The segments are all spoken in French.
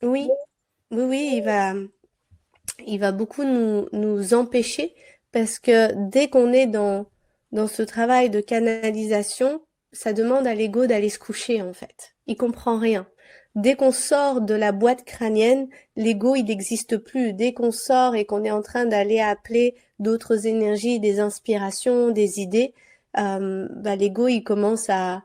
Oui, oui, oui, il va beaucoup nous empêcher parce que dès qu'on est dans ce travail de canalisation, ça demande à l'ego d'aller se coucher en fait. Il comprend rien. Dès qu'on sort de la boîte crânienne, l'ego il n'existe plus. Dès qu'on sort et qu'on est en train d'aller appeler d'autres énergies, des inspirations, des idées, l'ego il commence à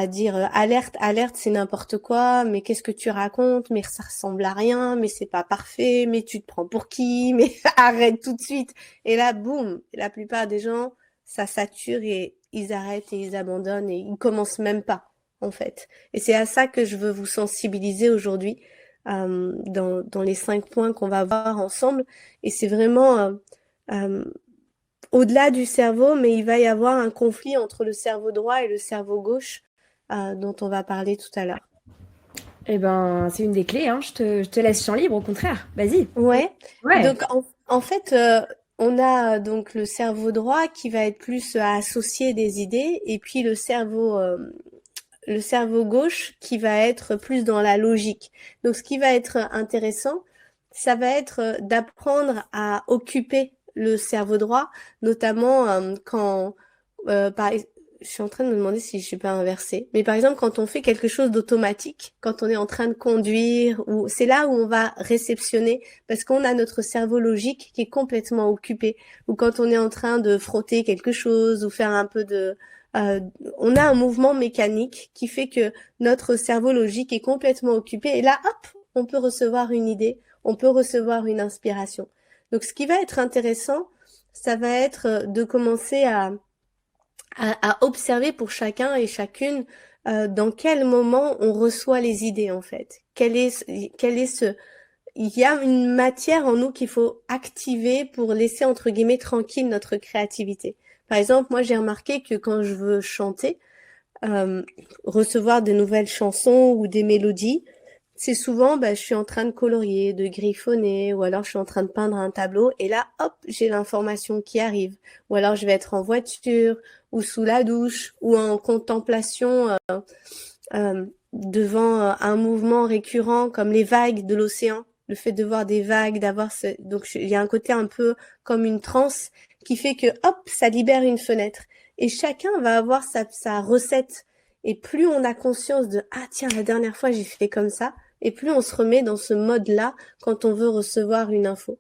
dire alerte, alerte, c'est n'importe quoi, mais qu'est-ce que tu racontes, mais ça ressemble à rien, mais c'est pas parfait, mais tu te prends pour qui, mais arrête tout de suite. Et là, boum, la plupart des gens, ça sature et ils arrêtent et ils abandonnent et ils commencent même pas, en fait. Et c'est à ça que je veux vous sensibiliser aujourd'hui, dans les 5 points qu'on va voir ensemble. Et c'est vraiment euh, au-delà du cerveau, mais il va y avoir un conflit entre le cerveau droit et le cerveau gauche, dont on va parler tout à l'heure. Eh ben, c'est une des clés, hein. Je te laisse champ libre, au contraire. Vas-y. Ouais. Ouais. Donc en fait, on a donc le cerveau droit qui va être plus à associer des idées, et puis le cerveau gauche qui va être plus dans la logique. Donc ce qui va être intéressant, ça va être d'apprendre à occuper le cerveau droit, notamment quand, je suis en train de me demander si je suis pas inversée, mais par exemple quand on fait quelque chose d'automatique, quand on est en train de conduire, ou c'est là où on va réceptionner, parce qu'on a notre cerveau logique qui est complètement occupé, ou quand on est en train de frotter quelque chose, ou faire un peu euh, on a un mouvement mécanique qui fait que notre cerveau logique est complètement occupé et là, hop, on peut recevoir une idée, on peut recevoir une inspiration. Donc, ce qui va être intéressant, ça va être de commencer à observer pour chacun et chacune dans quel moment on reçoit les idées en fait. Il y a une matière en nous qu'il faut activer pour laisser entre guillemets tranquille notre créativité. Par exemple, moi j'ai remarqué que quand je veux chanter, euh, recevoir de nouvelles chansons ou des mélodies, c'est souvent, je suis en train de colorier, de griffonner, ou alors je suis en train de peindre un tableau, et là, hop, j'ai l'information qui arrive. Ou alors je vais être en voiture, ou sous la douche, ou en contemplation devant un mouvement récurrent comme les vagues de l'océan. Le fait de voir des vagues, donc il y a un côté un peu comme une transe qui fait que hop, ça libère une fenêtre. Et chacun va avoir sa recette. Et plus on a conscience de ah tiens, la dernière fois j'ai fait comme ça, et plus on se remet dans ce mode-là quand on veut recevoir une info.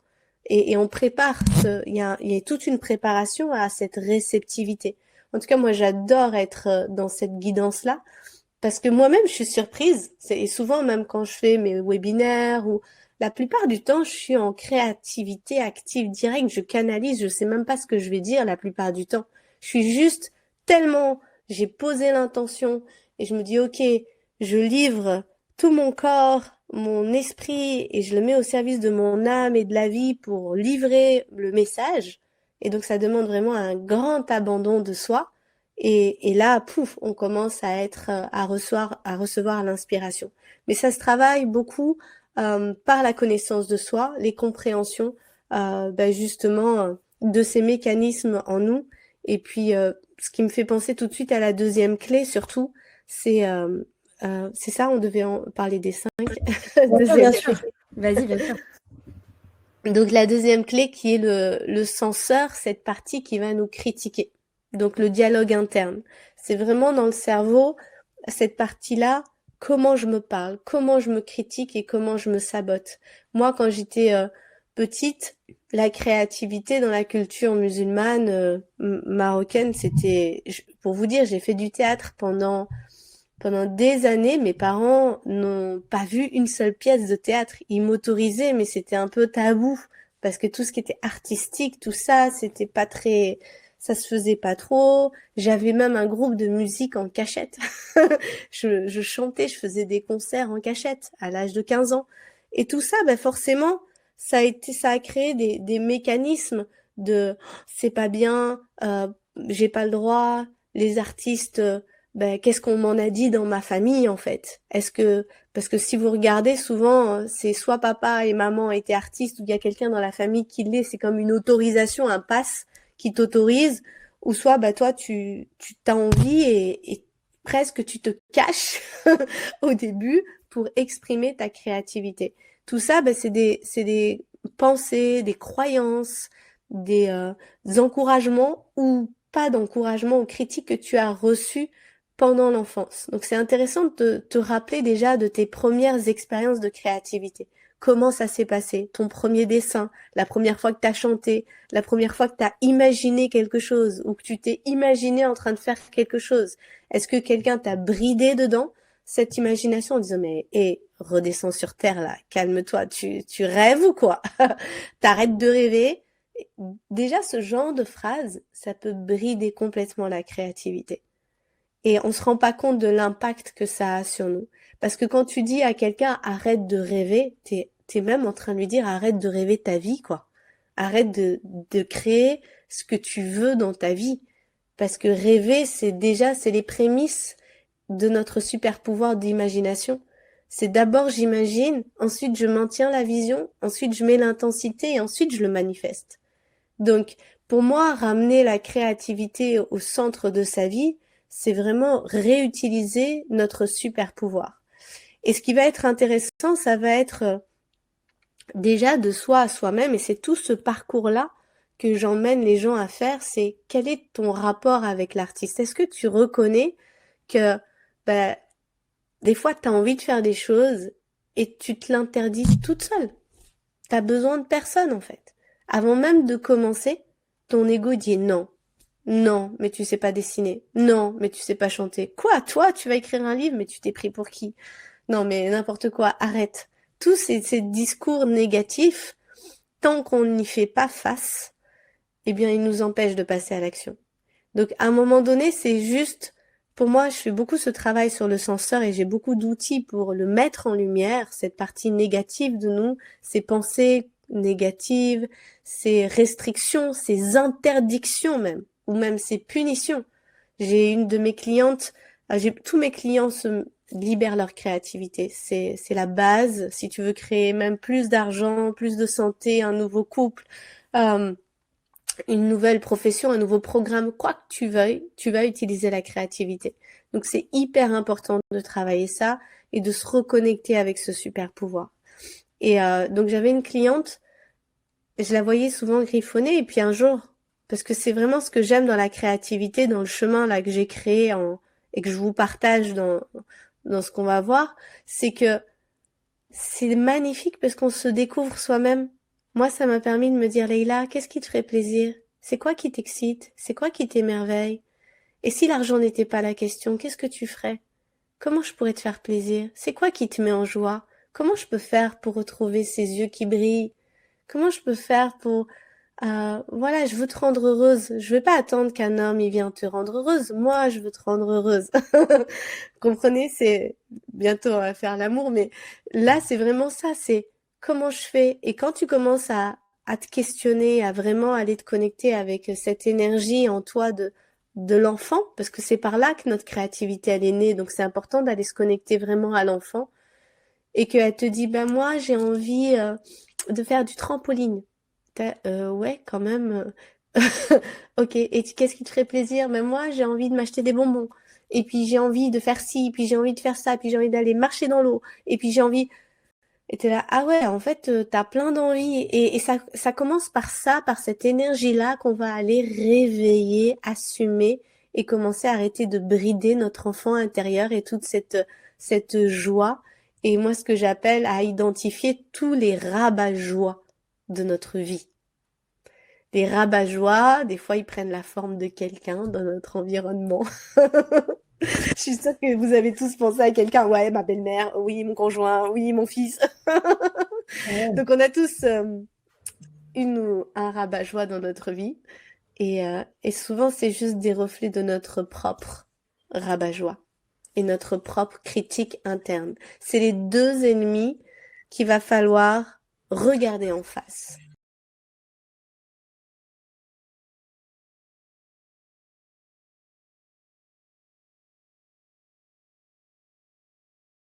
Et on prépare, il y a toute une préparation à cette réceptivité. En tout cas, moi, j'adore être dans cette guidance-là parce que moi-même, je suis surprise. Et souvent, même quand je fais mes webinaires ou la plupart du temps, je suis en créativité active directe. Je canalise, je sais même pas ce que je vais dire la plupart du temps. Je suis juste tellement, j'ai posé l'intention et je me dis, OK, je livre tout mon corps, mon esprit et je le mets au service de mon âme et de la vie pour livrer le message. Et donc, ça demande vraiment un grand abandon de soi. Et là, pouf, on commence à recevoir l'inspiration. Mais ça se travaille beaucoup par la connaissance de soi, les compréhensions justement de ces mécanismes en nous. Et puis, ce qui me fait penser tout de suite à la deuxième clé, surtout, c'est ça, on devait en parler des 5. Bien sûr, Deuxième bien clé. sûr. Vas-y, bien sûr. Donc la deuxième clé qui est le censeur, cette partie qui va nous critiquer. Donc le dialogue interne. C'est vraiment dans le cerveau, cette partie-là, comment je me parle, comment je me critique et comment je me sabote. Moi, quand j'étais petite, la créativité dans la culture musulmane marocaine, pour vous dire, j'ai fait du théâtre pendant des années, mes parents n'ont pas vu une seule pièce de théâtre. Ils m'autorisaient, mais c'était un peu tabou parce que tout ce qui était artistique, tout ça, c'était pas très, ça se faisait pas trop. J'avais même un groupe de musique en cachette. Je chantais, je faisais des concerts en cachette à l'âge de 15 ans. Et tout ça, forcément, ça a créé des mécanismes de c'est pas bien, j'ai pas le droit, les artistes qu'est-ce qu'on m'en a dit dans ma famille en fait? Parce que si vous regardez souvent, c'est soit papa et maman étaient artistes ou il y a quelqu'un dans la famille qui l'est, c'est comme une autorisation, un pass qui t'autorise, ou soit toi tu t'as envie presque tu te caches au début pour exprimer ta créativité. Tout ça, ben, c'est des pensées, des croyances, des encouragements ou pas d'encouragement ou critiques que tu as reçus pendant l'enfance. Donc c'est intéressant de te rappeler déjà de tes premières expériences de créativité. Comment ça s'est passé? Ton premier dessin, la première fois que tu as chanté, la première fois que tu as imaginé quelque chose ou que tu t'es imaginé en train de faire quelque chose. Est-ce que quelqu'un t'a bridé dedans cette imagination en disant mais redescends sur terre là, calme-toi, tu rêves ou quoi? T'arrêtes de rêver. Déjà ce genre de phrase, ça peut brider complètement la créativité. Et on se rend pas compte de l'impact que ça a sur nous. Parce que quand tu dis à quelqu'un arrête de rêver, t'es même en train de lui dire arrête de rêver ta vie, quoi. Arrête de créer ce que tu veux dans ta vie. Parce que rêver, c'est les prémices de notre super pouvoir d'imagination. C'est d'abord j'imagine, ensuite je maintiens la vision, ensuite je mets l'intensité et ensuite je le manifeste. Donc, pour moi, ramener la créativité au centre de sa vie, c'est vraiment réutiliser notre super pouvoir. Et ce qui va être intéressant, ça va être déjà de soi à soi-même, et c'est tout ce parcours-là que j'emmène les gens à faire, c'est quel est ton rapport avec l'artiste? Est-ce que tu reconnais que bah, des fois, tu as envie de faire des choses et tu te l'interdis toute seule? Tu as besoin de personne, en fait. Avant même de commencer, ton ego dit non. Non, mais tu sais pas dessiner. Non, mais tu sais pas chanter. Quoi, toi, tu vas écrire un livre, mais tu t'es pris pour qui? Non, mais n'importe quoi, arrête. Tous ces discours négatifs, tant qu'on n'y fait pas face, eh bien, ils nous empêchent de passer à l'action. Donc, à un moment donné, c'est juste, pour moi, je fais beaucoup ce travail sur le senseur et j'ai beaucoup d'outils pour le mettre en lumière, cette partie négative de nous, ces pensées négatives, ces restrictions, ces interdictions même, ou même ces punitions. J'ai une de mes clientes, tous mes clients se libèrent leur créativité. C'est la base. Si tu veux créer même plus d'argent, plus de santé, un nouveau couple, une nouvelle profession, un nouveau programme, quoi que tu veuilles, tu vas utiliser la créativité. Donc c'est hyper important de travailler ça et de se reconnecter avec ce super pouvoir. Et donc j'avais une cliente, je la voyais souvent griffonner et puis un jour, parce que c'est vraiment ce que j'aime dans la créativité, dans le chemin là que j'ai créé et que je vous partage dans ce qu'on va voir, c'est que c'est magnifique parce qu'on se découvre soi-même. Moi, ça m'a permis de me dire, Leïla, qu'est-ce qui te ferait plaisir? C'est quoi qui t'excite? C'est quoi qui t'émerveille? Et si l'argent n'était pas la question, qu'est-ce que tu ferais? Comment je pourrais te faire plaisir? C'est quoi qui te met en joie? Comment je peux faire pour retrouver ces yeux qui brillent? Comment je peux faire pour voilà, je veux te rendre heureuse. Je vais pas attendre qu'un homme il vienne te rendre heureuse. Moi, je veux te rendre heureuse. Comprenez, c'est bientôt on va faire l'amour, mais là c'est vraiment ça. C'est comment je fais. Et quand tu commences à te questionner, à vraiment aller te connecter avec cette énergie en toi de l'enfant, parce que c'est par là que notre créativité elle est née. Donc c'est important d'aller se connecter vraiment à l'enfant et qu'elle te dit ben moi j'ai envie de faire du trampoline. Ouais, quand même. Ok, et qu'est-ce qui te ferait plaisir? Mais moi, j'ai envie de m'acheter des bonbons. Et puis j'ai envie de faire ci, puis j'ai envie de faire ça, puis j'ai envie d'aller marcher dans l'eau. Et puis j'ai envie. Et t'es là, ah ouais, en fait, t'as plein d'envies. Et ça commence par ça, par cette énergie-là qu'on va aller réveiller, assumer et commencer à arrêter de brider notre enfant intérieur et toute cette joie. Et moi, ce que j'appelle à identifier tous les rabat-joie de notre vie. Les rabat-joie, des fois, ils prennent la forme de quelqu'un dans notre environnement. Je suis sûre que vous avez tous pensé à quelqu'un. Ouais, ma belle-mère, oui, mon conjoint, oui, mon fils. Ouais. Donc, on a tous une ou un rabat-joie dans notre vie. Et souvent, c'est juste des reflets de notre propre rabat-joie et notre propre critique interne. C'est les deux ennemis qu'il va falloir regarder en face.